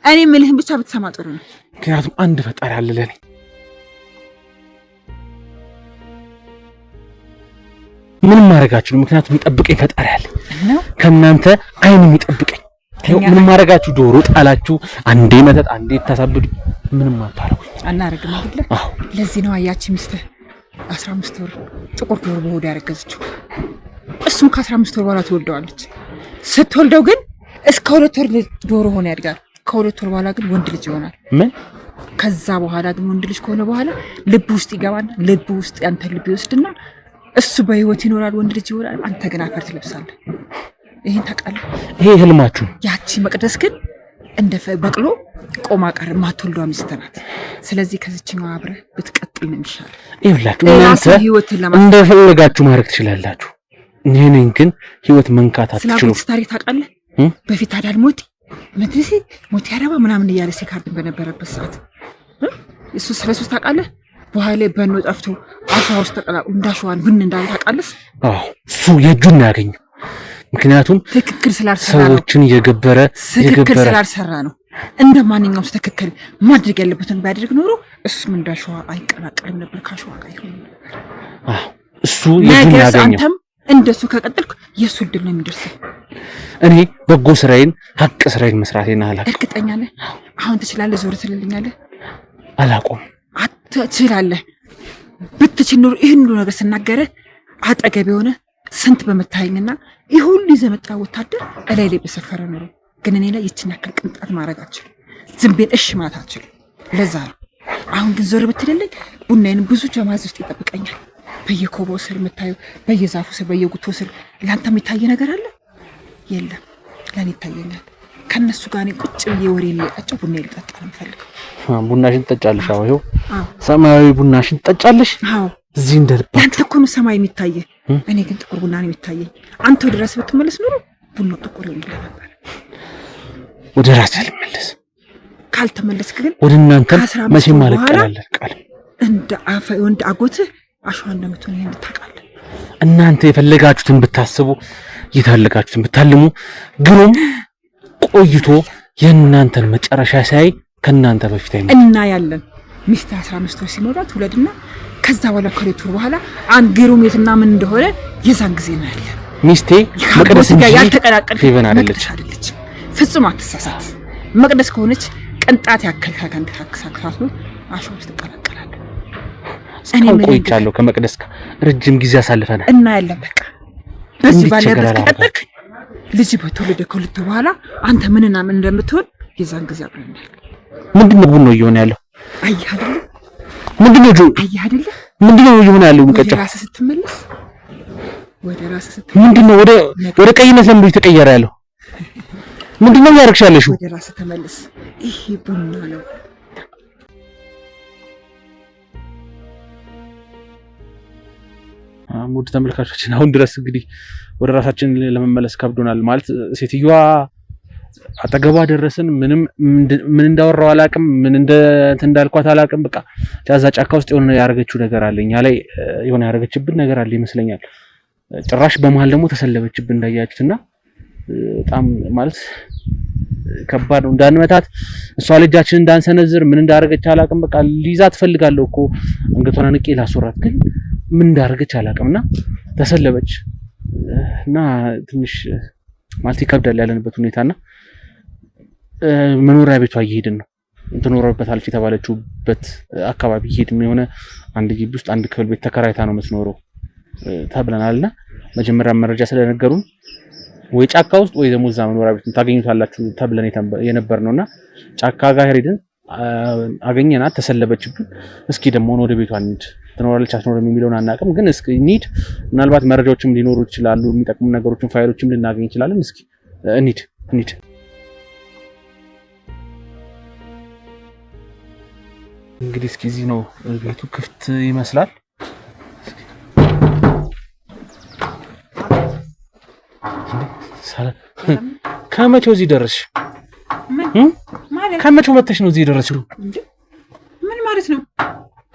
እኔ የምልህን ብቻ ብትሰማ ጥሩ ነው። ምክንያቱም አንድ ፈጣሪ አለ ለኔ። ምንም ማድረጋችሁ ምክንያቱም የሚጠብቀኝ ፈጣሪ አለ። ከእናንተ አይን የሚጠብቀኝ ምንም ማድረጋችሁ ዶሮ ጣላችሁ፣ አንዴ መተት አንዴ ታሳብዱ፣ ምንም አታረጉ አናረግም አይደል? ለዚህ ነው አያቺ ሚስትህ 15 ወር ጥቁር ዶሮ በሆድ ያረገዘችው። እሱም ከ15 ወር በኋላ ትወልደዋለች። ስትወልደው ግን እስከ 2 ወር ዶሮ ሆኖ ያድጋል። ከ2 ወር በኋላ ግን ወንድ ልጅ ይሆናል። ምን? ከዛ በኋላ ግን ወንድ ልጅ ከሆነ በኋላ ልብ ውስጥ ይገባና ልብ ውስጥ ያንተ ልብ ይወስድና እሱ በህይወት ይኖራል፣ ወንድ ልጅ ይሆናል። አንተ ግን አፈር ትለብሳለህ። ይሄን ታውቃለህ? ይሄ ህልማችሁ። ያቺ መቅደስ ግን እንደ በቅሎ ቆማ ቀር ማትወልዷ ሚስት ናት። ስለዚህ ከዚህኛው አብረህ ብትቀጥል ነው የሚሻለው። ይኸውላችሁ እናንተ እንደፈለጋችሁ ማድረግ ትችላላችሁ። እኔን ግን ህይወት መንካት አትችሉም። ስላንተ ታሪክ ታውቃለህ? በፊት አዳል ሞት ያረባ ምናምን እያለ ሲካርድን በነበረበት ሰዓት እሱ ስለሱ ታውቃለህ? በኋላ በኖ ጠፍቶ አሸዋ ውስጥ ተቀላቅሎ እንዳሸዋን ብን እንዳለ ታውቃለህ? አዎ እሱ የእጁን ነው ያገኘው። ምክንያቱም ትክክል ስላልሰራ ነው። ሰዎችን የገበረ ስላልሰራ ነው። እንደ ማንኛውም ትክክል ማድረግ ያለበትን ቢያደርግ ኖሮ እሱም እንዳሸዋ አይቀላቀልም ነበር፣ ካሸዋ ጋር ይሆን ነበር። አዎ እሱ የእጁን ያገኘው። አንተም እንደሱ ከቀጠልክ የሱ ድል ነው የሚደርሰው። እኔ በጎ ስራዬን ሀቅ ስራዬን መስራቴን አላውቅም። እርግጠኛ ነህ? አሁን ትችላለህ? ዞር ትልልኛለህ? አላውቅም። ትችላለህ። ብትችል ኖሮ ይህን ሁሉ ነገር ስናገርህ አጠገብ የሆነ ስንት በመታየኝና ይህ ሁሉ ይዘህ መጣ ወታደር እላይ ላይ በሰፈረ ኖሮ ግን እኔ ላይ ይችን ያክል ቅንጣት ማድረግ አልችልም። ዝም ብዬ እሺ ማለት አልችልም። ለዛ ነው አሁን ግን ዞር ብትልልኝ ቡናዬን ብዙ ጀማዝ ውስጥ ይጠብቀኛል። በየኮባው ስር የምታየው በየዛፉ ስር በየጉቶ ስር ለአንተ የሚታየ ነገር አለ? የለም፣ ለእኔ ይታየኛል። ከነሱ ጋር እኔ ቁጭ ብዬ ወሬን እየጠጣሁ ቡናዬን ልጠጣ ነው የምፈልገው። ቡናሽን ትጠጫለሽ? አዎ ይኸው ሰማያዊ ቡናሽን ትጠጫለሽ? አዎ እዚህ እንደልባችሁ። ያንተ እኮ ነው ሰማይ የሚታየህ፣ እኔ ግን ጥቁር ቡና ነው የሚታየኝ። አንተ ወደ ራስህ ብትመለስ ኖሮ ቡናው ጥቁር ይሆንልህ ነበር። ወደ ራስህ አልመለስም። ካልተመለስክ ግን ወደ እናንተ መቼም አልቀላለድ ቃል እንደ አጎትህ አሸዋ እንደምትሆን ይሄን ታውቃለህ። እናንተ የፈለጋችሁትን ብታስቡ የታለጋችሁትን ብታልሙ ግሩም ቆይቶ የእናንተን መጨረሻ ሳይ ከእናንተ በፊት እና ያለን ሚስት 15 ወር ሲሞላት ትውለድና ከዛ በኋላ ከሁለት ወር በኋላ አንግሩም የትና ምን እንደሆነ የዛን ጊዜ ነው ያለ። ሚስቴ መቅደስ ጋር ያልተቀላቀለ ፌቨን አይደለች። ፍጹም አትሳሳት። መቅደስ ከሆነች ቅንጣት ያክል ካንተ ታክሳክሳቱ አሽው ውስጥ ተቀላቀላለ። እኔ ቆይቻለሁ ከመቅደስ ጋር ረጅም ጊዜ አሳልፈናል እና ያለን በቃ በዚህ ባለበት ከቀጠልክ ልጅ በተወለደ ከሁለት በኋላ አንተ ምንና ምን እንደምትሆን የዛን ጊዜ አብረናል። ምንድነው ቡን ነው እየሆነ ያለው? አየህ አይደል? ምንድነው ጁ? አየህ አይደል? ምንድነው እየሆነ ያለው? ሙቀጫ ወደ ራስህ ስትመለስ ምንድነው ወደ ቀይነት ለምን እየተቀየረ ያለው? ምንድነው ያረክሽ ያለሽው? ወደ ራስህ ተመለስ። ይሄ ቡና ነው። ሙድ ተመልካቾችን አሁን ድረስ እንግዲህ ወደ ራሳችን ለመመለስ ከብዶናል። ማለት ሴትዮዋ አጠገቧ ደረስን። ምን እንዳወራው አላቅም፣ ምን እንዳልኳት አላቅም። በቃ ጫዛ ጫካ ውስጥ የሆነ ያረገችው ነገር አለ፣ እኛ ላይ የሆነ ያረገችብን ነገር አለ ይመስለኛል። ጭራሽ በመሃል ደግሞ ተሰለበችብን እንዳያችሁትና በጣም ማለት ከባድ ነው። እንዳንመታት እሷ ልጃችን እንዳንሰነዝር ምን እንዳረገች አላቅም። በቃ ሊይዛት ፈልጋለሁ እኮ አንገቷን አንቄ ላስወራት፣ ግን ምን እንዳረገች አላቅምና ተሰለበች እና ትንሽ ማለት ይከብዳል ያለንበት ሁኔታና መኖሪያ ቤቷ እየሄድን ነው። እንትኖርበታለች የተባለችውበት አካባቢ እየሄድን ነው። የሆነ አንድ ግቢ ውስጥ አንድ ክፍል ቤት ተከራይታ ነው የምትኖረው ተብለናልና መጀመሪያ መረጃ ስለነገሩን ወይ ጫካ ውስጥ ወይ ደግሞ እዛ መኖሪያ ቤት ታገኙታላችሁ ተብለን የነበርነውና ጫካ ጋር ሄድን፣ አገኘናት፣ ተሰለበችብን። እስኪ ደግሞ ወደ ቤቷ እንሂድ፣ ትኖራለች አትኖርም የሚለውን አናውቅም፣ ግን እስኪ እንሂድ። ምናልባት መረጃዎችም ሊኖሩ ይችላሉ፣ የሚጠቅሙ ነገሮችን ፋይሎችም ልናገኝ እንችላለን። እስኪ እንሂድ። እንግዲህ እስኪ እዚህ ነው ቤቱ፣ ክፍት ይመስላል። ከመቼው እዚህ ደረስሽ? ከመቼው መተሽ ነው እዚህ ደረስሽው? ምን ማለት ነው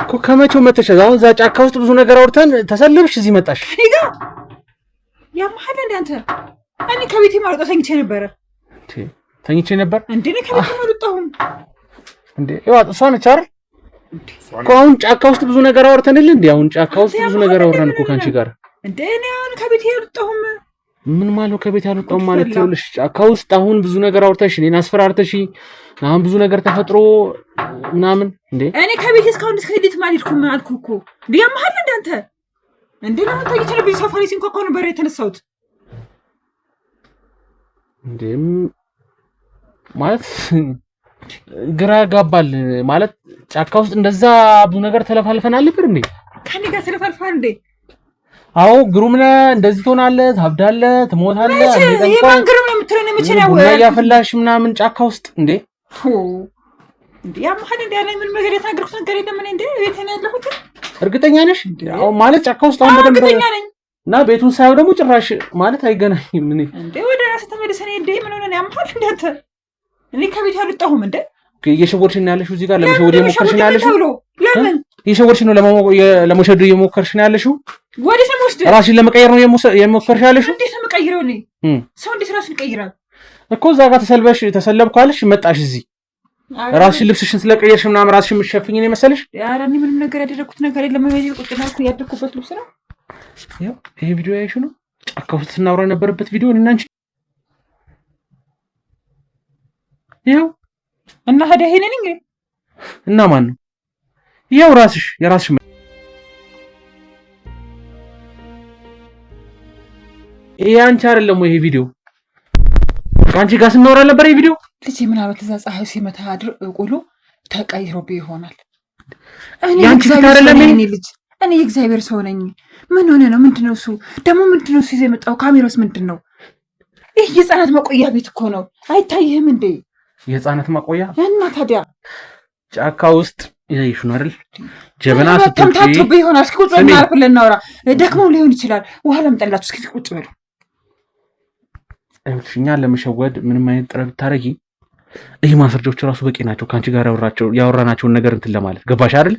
እኮ ከመቼው መተሽ? አሁን እዛ ጫካ ውስጥ ብዙ ነገር አውርተን ተሰልብሽ እዚህ መጣሽ። ያማሃል እንደ አንተ። እኔ ከቤቴ ማልወጣ ተኝቼ ነበር እንዴ? እኔ ከቤቴ ማልወጣሁም እንዴ? ይዋጥ እሷ ነች አይደል? አሁን ጫካ ውስጥ ብዙ ነገር አውርተንል እንዴ? አሁን ጫካ ውስጥ ብዙ ነገር አወራን እኮ ካንቺ ጋር እንዴ? እኔ አሁን ከቤቴ አልወጣሁም። ምን ማለት ከቤት ያልወጣው ማለት ይኸውልሽ፣ ጫካ ውስጥ አሁን ብዙ ነገር አውርተሽ እኔን አስፈራርተሽ አሁን ብዙ ነገር ተፈጥሮ ምናምን እንዴ? እኔ ከቤት እስካሁን እንዴት ማልሄድኩም አልኩህ እኮ እንዴ? ያማሃል እንደ አንተ እንዴ? ነው ታይተለ ቢል ሰፋሪ ሲንኳኳ ነው በሬ የተነሳሁት እንዴ? ማለት ግራ ያጋባል። ማለት ጫካ ውስጥ እንደዛ ብዙ ነገር ተለፋልፈናል ነበር እንዴ? ከኔ ጋር ተለፋልፈናል እንዴ? አዎ ግሩም ነህ፣ እንደዚህ ትሆናለህ፣ ታብዳለህ፣ ትሞታለህ። የማን ግሩም ነው የምትለው? ነው መቼ ነው ያፈላሽ ምናምን ጫካ ውስጥ እንዴ? እንዴ ያማሃል እንዴ? ያለኝ ምን ነገር የተናገርኩት ነገር የለም። እኔ እንዴ ቤት ነው ያለሁት። እርግጠኛ ነሽ? አዎ ማለት ጫካ ውስጥ አሁን በደንብ እርግጠኛ ነኝ። እና ቤቱን ሳይው ደግሞ ጭራሽ ማለት አይገናኝም። እኔ እንዴ ወደ ራስህ ተመለስ። እኔ እንዴ ምን ሆነ ነው? ያማሃል እንዴ አንተ? እኔ ከቤት አልወጣሁም እንዴ? እየሸወድሽ ነው ያለሽው እዚህ ጋር ለመሸወድ እየሞከርሽ ነው ያለሽው። ለምን እየሸወድሽ ነው? ለመሸወድ እየሞከርሽ ነው ያለሽው። ወዴት ነው የምወስደው? ራስሽን ለመቀየር ነው የሞከርሽ ያለሽው። እንዴት ነው የምቀይረው? እኔ ሰው እንዴት ራሱን ይቀይራል እኮ? እዛ ጋር ተሰለብኩ አለሽ፣ መጣሽ እዚህ ራስሽን ልብስሽን ስለቀየርሽ ምናምን ራስሽን የምትሸፍኝ ነው መሰለሽ? ኧረ እኔ ምንም ነገር ያደረኩት ነገር የለም። እዚህ ቁጭ ማለት ያደረኩበት ልብስ ነው። ያው ይሄ ቪዲዮ ያይሽው ነው ጫካ ውስጥ ስናወራ የነበረበት ቪዲዮ እና አንቺ ያው እና ሄደ ይሄንን እንግዲህ እና ማን ነው ያው የራስሽ ይሄ አንቺ አይደለም ወይ? ይሄ ቪዲዮ አንቺ ጋር ስናወራ ነበር። ይሄ ቪዲዮ ልጅ ምናልባት እዛ ፀሐዩ ሲመታ አድር ቆሎ ተቀይሮብኝ ይሆናል። ያንቺ አይደለም እኔ ልጅ እኔ የእግዚአብሔር ሰው ነኝ። ምን ሆነ ነው? ምንድነው እሱ ደግሞ ምንድነው እሱ ይዘው የመጣው? ካሜራስ ምንድነው? ይሄ የህፃናት ማቆያ ቤት እኮ ነው። አይታይህም እንዴ? የህፃናት ማቆያ እና ታዲያ ጫካ ውስጥ ይሄሽ ነው አይደል? ጀበና ስትጥቂ ተምታቱ ቢሆን እስኪ ቁጭ በል ማለት ለናውራ ደክሞም ሊሆን ይችላል። ውሃ ለምጠላችሁ እስኪ ቁጭ በሉ። እኛን ለመሸወድ ምንም አይነት ጥረት ታረጊ። ይሄ ማስረጃዎች ራሱ በቂ ናቸው። ካንቺ ጋር ያወራናቸውን ነገር እንትን ለማለት ገባሽ አይደል?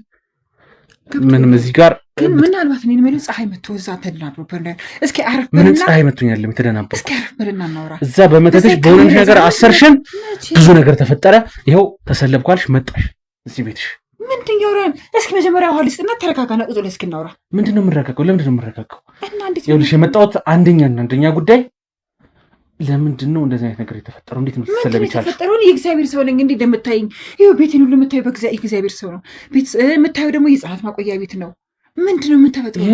ምንም እዚህ ጋር ግን ምናልባት እኔን ማለት ፀሐይ መጥቶ እዛ ተደናብሮብህ እስኪ አረፍ ምን በልና ፀሐይ መጥቶኛል የተደናበሩ እስኪ አረፍ በልና እናውራ። እዛ በመተተሽ በሆነሽ ነገር አሰርሽን ብዙ ነገር ተፈጠረ። ይኸው ተሰለብኳልሽ መጣሽ እዚህ ቤትሽ ምንድን ያወራን? እስኪ መጀመሪያ ውሃ ልስጥና ተረጋጋና ቁጭ ብለህ እስኪ እናውራ። ምንድነው የምንረጋጋው? ለምንድነው የምንረጋጋው? እና እንዴት ይኸውልሽ የመጣሁት አንደኛ ጉዳይ ለምንድን ነው እንደዚህ አይነት ነገር የተፈጠረው? እንዴት ነው ተሰለብቻለሽ? የተፈጠረውን የእግዚአብሔር ሰው ነኝ እንዴ እንደምታይኝ? ይኸው ቤቴን ሁሉ የምታየው በእግዚአብሔር ሰው ነው። ቤት የምታየው ደግሞ የህፃናት ማቆያ ቤት ነው። ምንድን ነው የምታፈጥረው?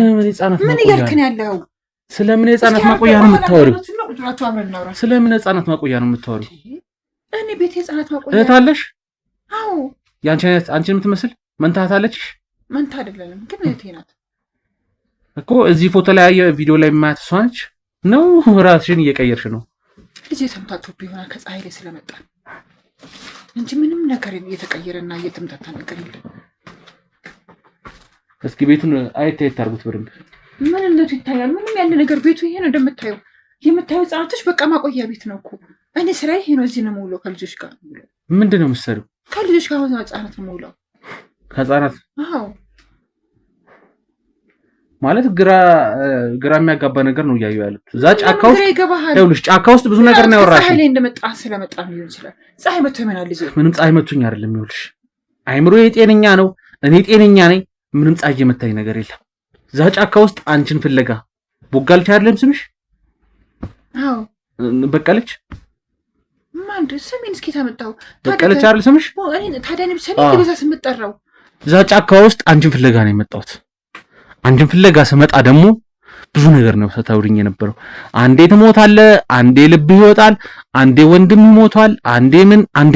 ምን እያልክ ነው ያለው? ስለምን የህፃናት ማቆያ ነው የምታወሪው? ስለምን የህፃናት ማቆያ ነው የምታወሪው? እኔ ቤት የህፃናት ማቆያ እህት አለሽ? አዎ። ያንቺ አይነት አንቺን የምትመስል መንታ እህት አለችሽ? መንታ አይደለም ግን እህቴ ናት እኮ። እዚህ ፎቶ ላይ ቪዲዮ ላይ የማያት እሷ ነች ነው? ራስሽን እየቀየርሽ ነው? ልጄ ተምታቶብኝ ይሆናል ከፀሐይ ላይ ስለመጣ እንጂ ምንም ነገር እየተቀየረና እየተምታታ ነገር የለም። እስኪ ቤቱን አየት አድርጉት በደንብ። ምንነቱ ይታያል? ምንም ያለ ነገር ቤቱ ይሄ ነው እንደምታየው። የምታየው ህጻናቶች በቃ ማቆያ ቤት ነው እኮ። እኔ ስራዬ ይሄ ነው። እዚህ ነው የምውለው ከልጆች ጋር። ምንድን ነው የምትሰሪው? ከልጆች ጋር ሆነ ህጻናት ነው የምውለው። ከህጻናት? አዎ። ማለት ግራ የሚያጋባ ነገር ነው እያየሁ ያሉት። እዛ ጫካ ውስጥ ይኸውልሽ፣ ጫካ ውስጥ ብዙ ነገር ነው ያወራሽ። ፀሐይ ላይ እንደመጣ ስለመጣ ነው ሊሆን ይችላል። ፀሐይ መጥቶ ይመናል ልጄ። ምንም ፀሐይ መጥቶኝ አይደለም። ይኸውልሽ አይምሮዬ ጤነኛ ነው፣ እኔ ጤነኛ ነኝ። ምንም ፀሐይ የመታኝ ነገር የለም። እዛ ጫካ ውስጥ አንቺን ፍለጋ ቦጋለች አይደለም ስምሽ? አዎ። በቀለች ማን ስሜን እስኪ ታመጣው? በቀለች አይደል ስምሽ? እኔ ታዲያ ነው ሰኔ ለዛ ስምጠራው። እዛ ጫካ ውስጥ አንቺን ፍለጋ ነው የመጣሁት። አንቺን ፍለጋ ስመጣ ደግሞ ብዙ ነገር ነው ስታውሪኝ የነበረው። አንዴ ትሞታለህ፣ አንዴ ልብ ይወጣል፣ አንዴ ወንድም ይሞታል፣ አንዴ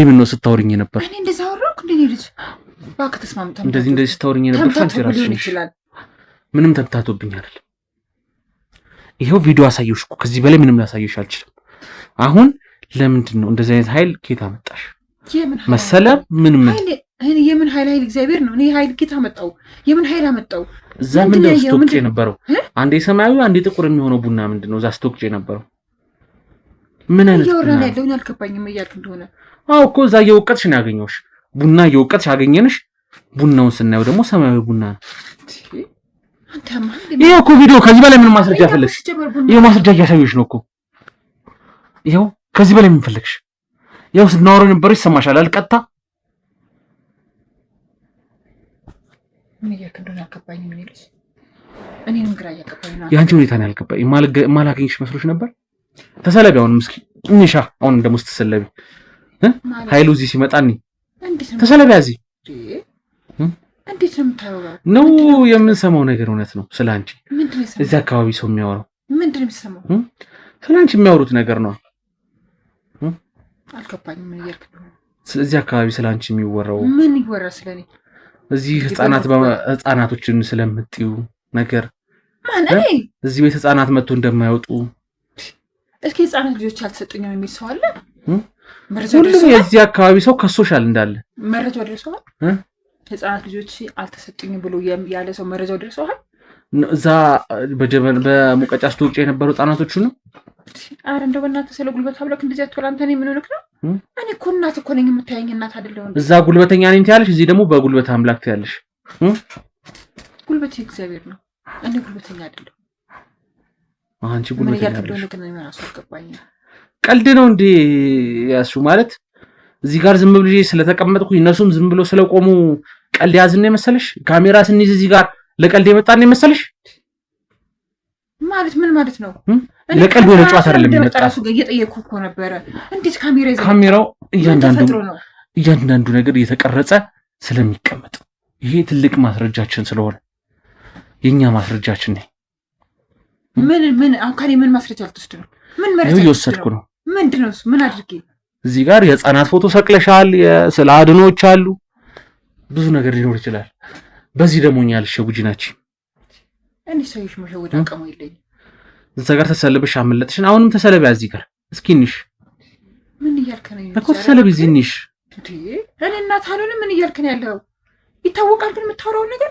ምን ነው ስታውሪኝ ነበር። እኔ እንደዛ አወራኩ እንዴ ልጅ? እባክህ ተስማምተን እንደዚህ ስታውሪኝ ነበር። ምንም ተምታቶብኝ አይደል? ይሄው ቪዲዮ አሳየሁሽ እኮ። ከዚህ በላይ ምንም ላሳየሽ አልችልም። አሁን ለምንድን ነው እንደዚህ አይነት ኃይል ኬት አመጣሽ? መሰለ ምን የምን ኃይል እግዚአብሔር ነው። እኔ ኃይል ኬት አመጣው? የምን ኃይል አመጣው? እዛ ምን ነው ስቶክጭ የነበረው? አንዴ ሰማያዊ አንዴ ጥቁር የሚሆነው ቡና ምንድን ነው እዛ ስቶክጭ የነበረው? ምን አይነት እያወራን ያለው እኔ አልገባኝም እያልክ እንደሆነ። አዎ እኮ እዛ እየወቀጥሽ ነው ያገኘሁሽ። ቡና እየወቀጥሽ አገኘንሽ። ቡናውን ስናየው ደግሞ ሰማያዊ ቡና ነው። ይሄ እኮ ቪዲዮ ከዚህ በላይ ምን ማስረጃ ፈለግሽ? ይሄ ማስረጃ እያሳየሁሽ ነው እኮ። ይሄው ከዚህ በላይ ምን ፈለግሽ? ያው ስናወራው ነበር ይሰማሻል አልቀጣ ምን ያከንዶና አከባኝ ምን ይልሽ? እኔንም ግራ ያከባኝ ነው። ያንቺ ሁኔታ ነው ያልገባኝ። ማላገኝሽ መስሎሽ ነበር? ተሰለቢ አሁንም እስኪ እንሻ አሁን ደግሞ ስትሰለቢ ኃይሉ እዚህ ሲመጣኒ ተሰለቢ እዚህ እንዴት ነው የምታወራው? ነው የምንሰማው ነገር እውነት ነው ስላንቺ? እዚህ አካባቢ ሰው የሚያወራው ምንድን ነው የሚሰማው? ስላንቺ የሚያወሩት ነገር ነው። አልገባኝም ምን እያልክ ነው? ስለዚህ አካባቢ ስላንቺ የሚወራው ምን ይወራ ስለኔ? እዚህ ህፃናቶችን ስለምትዩ ነገር ማን እኔ እዚህ ቤት ህፃናት መጥቶ እንደማይወጡ እስኪ ህፃናት ልጆች አልተሰጡኝም የሚል ሰው አለ? ሁሉም የዚህ አካባቢ ሰው ከሶሻል እንዳለ መረጃ ደርሰዋል። ህፃናት ልጆች አልተሰጡኝም ብሎ ያለ ሰው መረጃው ደርሰዋል። እዛ በሙቀጫ ስትወጪ የነበሩ ህፃናቶቹ ነው። አረ እንደው በእናትህ ስለ ጉልበት አብለክ እንደዚህ አትበል አንተ። እኔ ምን ሆነክ ነው? እኔ እኮ እናት እኮ ነኝ የምታየኝ እናት አይደለሁም። እዛ ጉልበተኛ ነኝ ትያለሽ፣ እዚህ ደግሞ በጉልበት አምላክ ትያለሽ። ጉልበት እግዚአብሔር ነው። እኔ ጉልበተኛ አይደለሁም። አንቺ ጉልበተኛ አይደለሽ። ምን ራሱ አልገባኝ። ቀልድ ነው እንዴ ያሱ ማለት? እዚህ ጋር ዝም ብዬ ስለተቀመጥኩኝ እነሱም ዝም ብሎ ስለቆሙ ቀልድ ያዝን ነው መሰለሽ? ካሜራ ስንይዝ እዚህ ጋር ለቀልድ የመጣን ነው መሰለሽ? ማለት ምን ማለት ነው? ለቀልድ ወደ ጨዋታ አይደለም የሚመጣ። ራሱ ጋር እየጠየኩ እኮ ነበረ። እንዴት ካሜራ ይዘህ? ካሜራው እያንዳንዱ ነገር እየተቀረጸ ስለሚቀመጥ ይሄ ትልቅ ማስረጃችን ስለሆነ የኛ ማስረጃችን ነው። ምን አሁን ከኔ ምን ማስረጃ ልትወስድ ነው? ምን መረጃ እየወሰድኩ ነው? ምንድነው እሱ? ምን አድርጌ? እዚህ ጋር የህፃናት ፎቶ ሰቅለሻል፣ ስለ አድኖች አሉ፣ ብዙ ነገር ሊኖር ይችላል። በዚህ ደግሞ እኛ ልሸጉጂ ናችሁ። እኔ ሰውሽ መሸወድ አቅሙ የለኝም። እዛ ጋር ተሰለበሽ አመለጥሽን። አሁንም ተሰለበ እዚህ ጋር እስኪንሽ ምን እያልከ ነው? እኮ ተሰለበ እዚህ ንሽ እኔ እናት አሉን ምን እያልከ ነው ያለው? ይታወቃል ግን የምታወራው ነገር